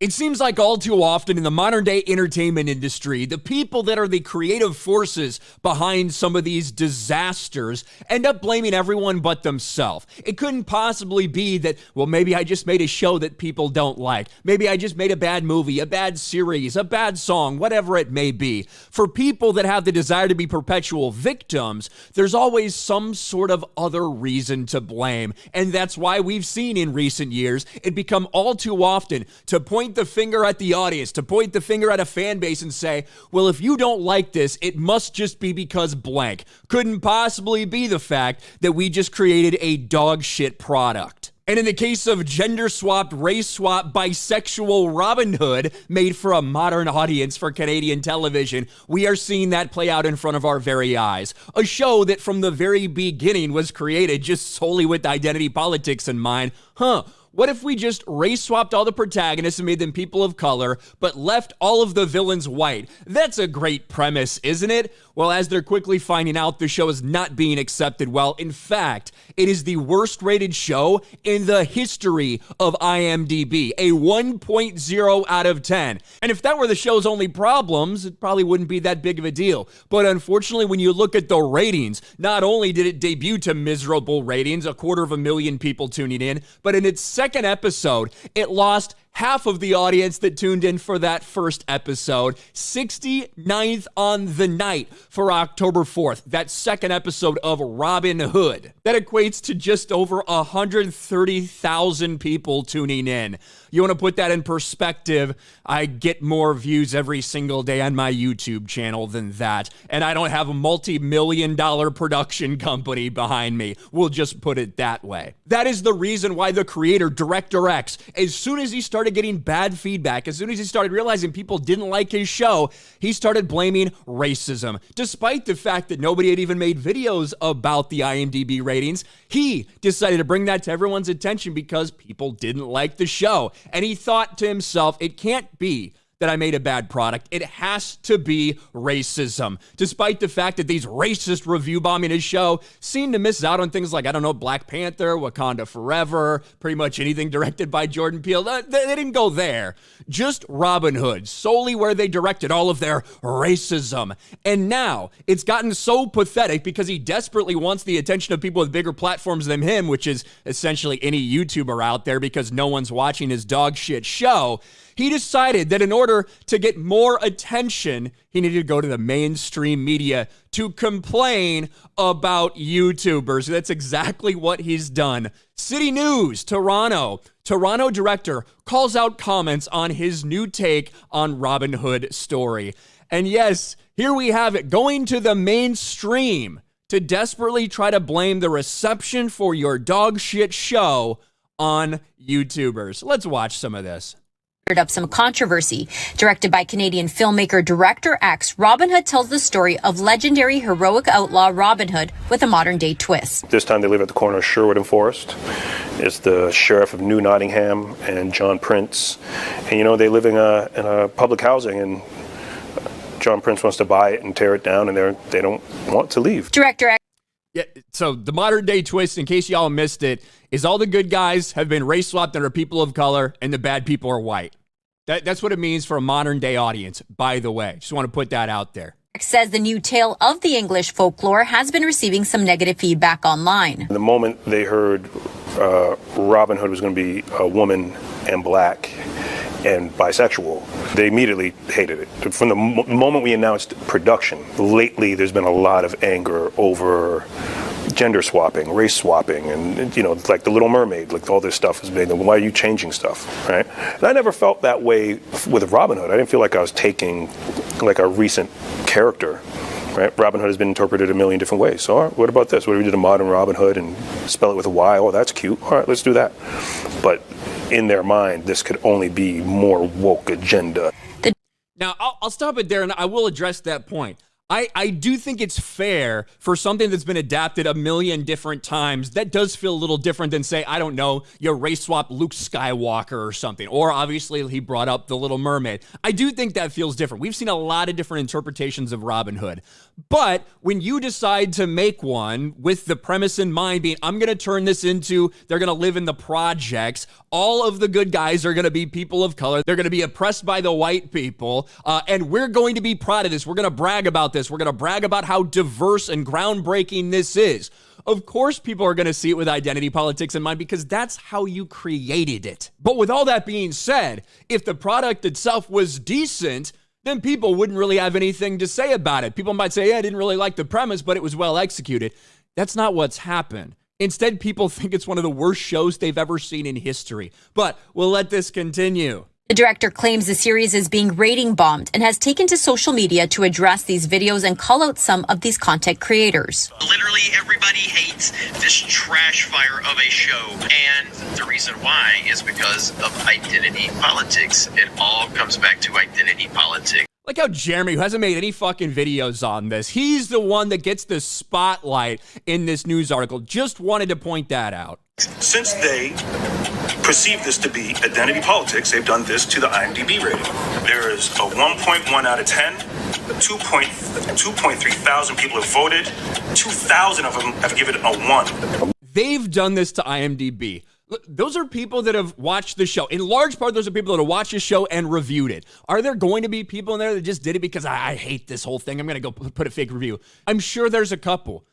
It seems like all too often in the modern day entertainment industry, the people that are the creative forces behind some of these disasters end up blaming everyone but themselves. It couldn't possibly be that, well, maybe I just made a show that people don't like. Maybe I just made a bad movie, a bad series, a bad song, whatever it may be. For people that have the desire to be perpetual victims, there's always some sort of other reason to blame. And that's why we've seen in recent years it become all too often to point the finger at the audience, to point the finger at a fan base and say, well, if you don't like this, it must just be because blank. Couldn't possibly be the fact that we just created a dog shit product. And in the case of gender-swapped, race-swapped, bisexual Robyn Hood, made for a modern audience for Canadian television, we are seeing that play out in front of our very eyes. A show that from the very beginning was created just solely with identity politics in mind. What if we just race-swapped all the protagonists and made them people of color, but left all of the villains white? That's a great premise, isn't it? Well, as they're quickly finding out, the show is not being accepted well. In fact, it is the worst-rated show in the history of IMDb, a 1.0 out of 10. And if that were the show's only problems, it probably wouldn't be that big of a deal. But unfortunately, when you look at the ratings, not only did it debut to miserable ratings, 250,000 people tuning in, but in its second episode, it lost half of the audience that tuned in for that first episode, 69th on the night for October 4th, that second episode of Robyn Hood. That equates to just over 130,000 people tuning in. You want to put that in perspective, I get more views every single day on my YouTube channel than that, and I don't have a multi-million-dollar production company behind me. We'll just put it that way. That is the reason why the creator, Director X, as soon as he started getting bad feedback, as soon as he started realizing people didn't like his show, he started blaming racism. Despite the fact that nobody had even made videos about the IMDb ratings, he decided to bring that to everyone's attention because people didn't like the show. And he thought to himself, it can't be that I made a bad product. It has to be racism. Despite the fact that these racist review bombing his show seem to miss out on things like, I don't know, Black Panther, Wakanda Forever, pretty much anything directed by Jordan Peele. They didn't go there. Just Robyn Hood, solely where they directed all of their racism. And now it's gotten so pathetic because he desperately wants the attention of people with bigger platforms than him, which is essentially any YouTuber out there because no one's watching his dog shit show. He decided that in order to get more attention, he needed to go to the mainstream media to complain about YouTubers. That's exactly what he's done. City News, Toronto director calls out comments on his new take on Robyn Hood story. And yes, here we have it, going to the mainstream to desperately try to blame the reception for your dog shit show on YouTubers. Let's watch some of this. Up some controversy. Directed by Canadian filmmaker Director X, Robyn Hood tells the story of legendary heroic outlaw Robyn Hood with a modern-day twist. This time they live at the corner of Sherwood and Forest. It's the sheriff of New Nottingham and John Prince. And, you know, they live in a public housing, and John Prince wants to buy it and tear it down, and they don't want to leave. Director X. Yeah, so the modern day twist, in case y'all missed it, is all the good guys have been race swapped and are people of color, and the bad people are white. That's what it means for a modern day audience, by the way. Just want to put that out there. Says the new tale of the English folklore has been receiving some negative feedback online. The moment they heard Robyn Hood was going to be a woman and black and bisexual, they immediately hated it. From the moment we announced production, lately there's been a lot of anger over gender swapping, race swapping, and, you know, like The Little Mermaid, like all this stuff is being, why are you changing stuff, right? And I never felt that way with Robyn Hood. I didn't feel like I was taking like a recent character, right? Robyn Hood has been interpreted a million different ways. So, all right, what about this? What if we did a modern Robyn Hood and spell it with a Y? Oh, that's cute. All right, let's do that. But in their mind, this could only be more woke agenda. Now, I'll stop it there, and I will address that point. I do think it's fair for something that's been adapted a million different times. That does feel a little different than, say, I don't know, you race swap Luke Skywalker or something. Or obviously he brought up The Little Mermaid. I do think that feels different. We've seen a lot of different interpretations of Robin Hood. But when you decide to make one with the premise in mind being, I'm going to turn this into, they're going to live in the projects, all of the good guys are going to be people of color, they're going to be oppressed by the white people, and we're going to be proud of this, we're going to brag about this, we're going to brag about how diverse and groundbreaking this is. Of course, people are going to see it with identity politics in mind because that's how you created it. But with all that being said, if the product itself was decent, then people wouldn't really have anything to say about it. People might say, yeah, I didn't really like the premise, but it was well executed. That's not what's happened. Instead, people think it's one of the worst shows they've ever seen in history. But we'll let this continue. The director claims the series is being rating bombed and has taken to social media to address these videos and call out some of these content creators. Literally everybody hates this trash fire of a show, and the reason why is because of identity politics. It all comes back to identity politics. Like how Jeremy, who hasn't made any fucking videos on this, he's the one that gets the spotlight in this news article. Just wanted to point that out. Since they perceive this to be identity politics, they've done this to the IMDb rating. There is a 1.1 out of 10, 2.3 thousand people have voted, 2,000 of them have given it a 1. They've done this to IMDb. Those are people that have watched the show. In large part, those are people that have watched the show and reviewed it. Are there going to be people in there that just did it because I hate this whole thing, I'm going to go put a fake review? I'm sure there's a couple.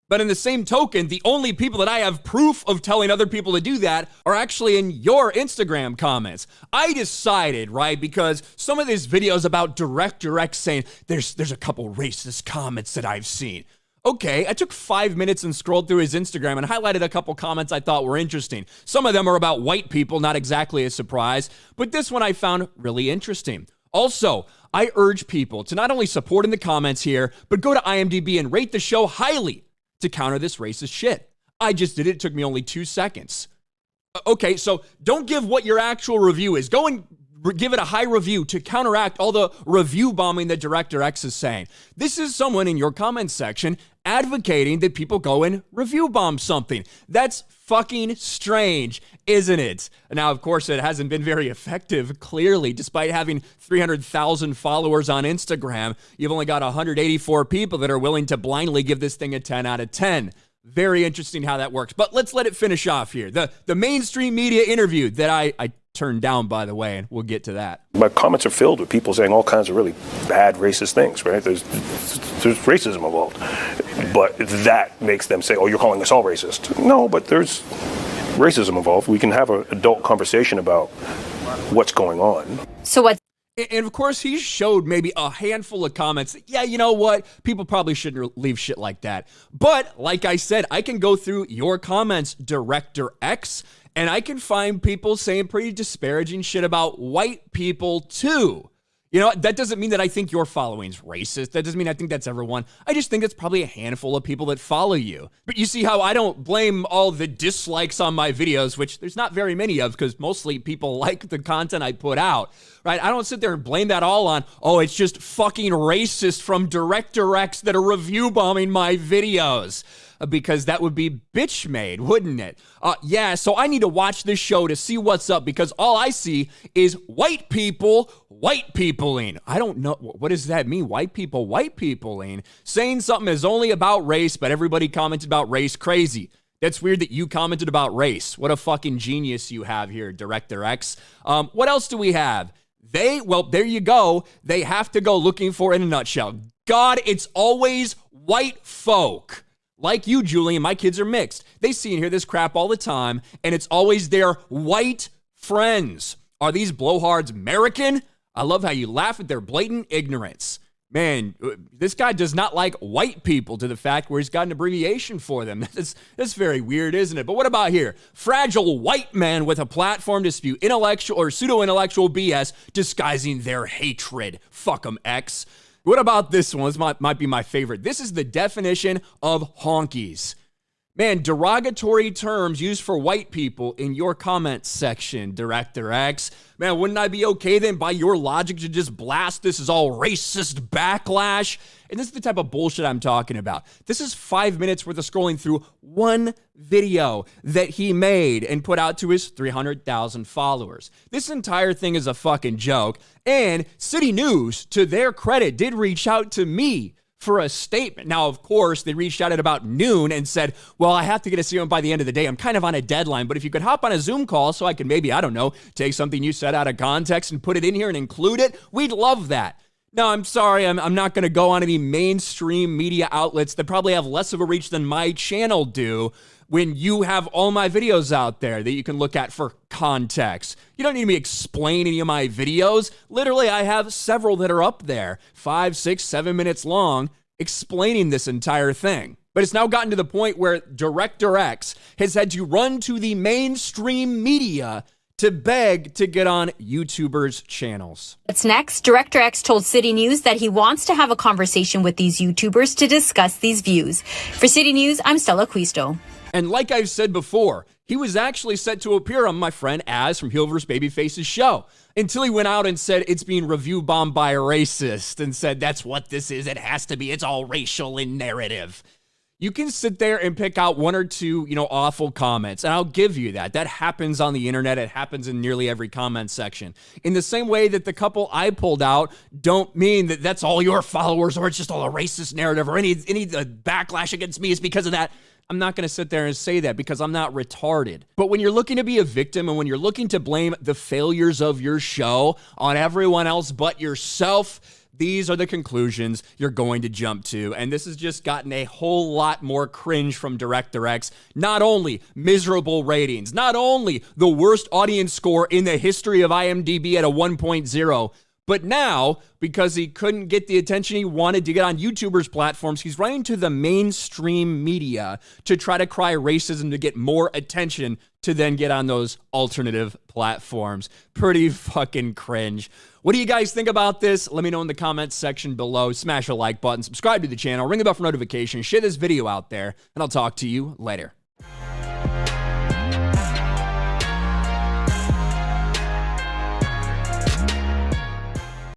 But in the same token, the only people that I have proof of telling other people to do that are actually in your Instagram comments. I decided, right, because some of these videos about Director X saying there's a couple racist comments that I've seen. Okay, I took 5 minutes and scrolled through his Instagram and highlighted a couple comments I thought were interesting. Some of them are about white people, not exactly a surprise, but this one I found really interesting. Also, I urge people to not only support in the comments here, but go to IMDb and rate the show highly to counter this racist shit. I just did it. It took me only 2 seconds. Okay, so don't give what your actual review is. Go and give it a high review to counteract all the review bombing that Director X is saying. This is someone in your comments section advocating that people go and review bomb something. That's fucking strange, isn't it? Now, of course, it hasn't been very effective, clearly. Despite having 300,000 followers on Instagram, you've only got 184 people that are willing to blindly give this thing a 10 out of 10. Very interesting how that works. But let's let it finish off here. The mainstream media interview that I turned down, by the way, and we'll get to that. My comments are filled with people saying all kinds of really bad racist things, right? There's racism involved. But that makes them say, oh, you're calling us all racist. No, but there's racism involved. We can have an adult conversation about what's going on. So what? And of course, he showed maybe a handful of comments. Yeah, you know what? People probably shouldn't leave shit like that. But like I said, I can go through your comments, Director X, and I can find people saying pretty disparaging shit about white people too. You know, that doesn't mean that I think your following's racist. That doesn't mean I think that's everyone. I just think it's probably a handful of people that follow you. But you see how I don't blame all the dislikes on my videos, which there's not very many of because mostly people like the content I put out, right? I don't sit there and blame that all on, oh, it's just fucking racist from Director X that are review bombing my videos. Because that would be bitch made, wouldn't it? Yeah, so I need to watch this show to see what's up because all I see is white peopling. I don't know. What does that mean? White peopling? Saying something is only about race, but everybody commented about race. Crazy. That's weird that you commented about race. What a fucking genius you have here, Director X. What else do we have? Well, there you go. They have to go looking for in a nutshell. God, it's always white folk. Like you, Julian, my kids are mixed. They see and hear this crap all the time, and it's always their white friends. Are these blowhards American? I love how you laugh at their blatant ignorance. Man, this guy does not like white people to the fact where he's got an abbreviation for them. That's very weird, isn't it? But what about here? Fragile white men with a platform to spew intellectual or pseudo-intellectual BS disguising their hatred. Fuck 'em, X. What about this one? This might be my favorite. This is the definition of honkies. Man, derogatory terms used for white people in your comments section, Director X. Man, wouldn't I be okay then, by your logic, to just blast this as all racist backlash? And this is the type of bullshit I'm talking about. This is 5 minutes worth of scrolling through one video that he made and put out to his 300,000 followers. This entire thing is a fucking joke. And City News, to their credit, did reach out to me for a statement. Now, of course, they reached out at about noon and said, well, I have to get a statement by the end of the day. I'm kind of on a deadline, but if you could hop on a Zoom call so I could maybe, I don't know, take something you said out of context and put it in here and include it, we'd love that. No, I'm sorry, I'm not going to go on any mainstream media outlets that probably have less of a reach than my channel do when you have all my videos out there that you can look at for context. You don't need me explain any of my videos. Literally, I have several that are up there, 5, 6, 7 minutes long, explaining this entire thing. But it's now gotten to the point where Director X has had to run to the mainstream media to beg to get on YouTubers' channels. What's next? Director X told City News that he wants to have a conversation with these YouTubers to discuss these views. For City News, I'm Stella Quisto. And like I've said before, he was actually set to appear on my friend Az from Heel vs. Babyface's show, until he went out and said it's being review bombed by a racist and said that's what this is, it has to be, it's all racial in narrative. You can sit there and pick out one or two, awful comments, and I'll give you that. That happens on the internet. It happens in nearly every comment section. In the same way that the couple I pulled out don't mean that that's all your followers or it's just all a racist narrative or any backlash against me is because of that. I'm not going to sit there and say that because I'm not retarded. But when you're looking to be a victim and when you're looking to blame the failures of your show on everyone else but yourself, these are the conclusions you're going to jump to. And this has just gotten a whole lot more cringe from Director X. Not only miserable ratings, not only the worst audience score in the history of IMDb at a 1.0, but now, because he couldn't get the attention he wanted to get on YouTubers' platforms, he's running to the mainstream media to try to cry racism to get more attention to then get on those alternative platforms. Pretty fucking cringe. What do you guys think about this? Let me know in the comments section below. Smash a like button, subscribe to the channel, ring the bell for notifications, share this video out there, and I'll talk to you later.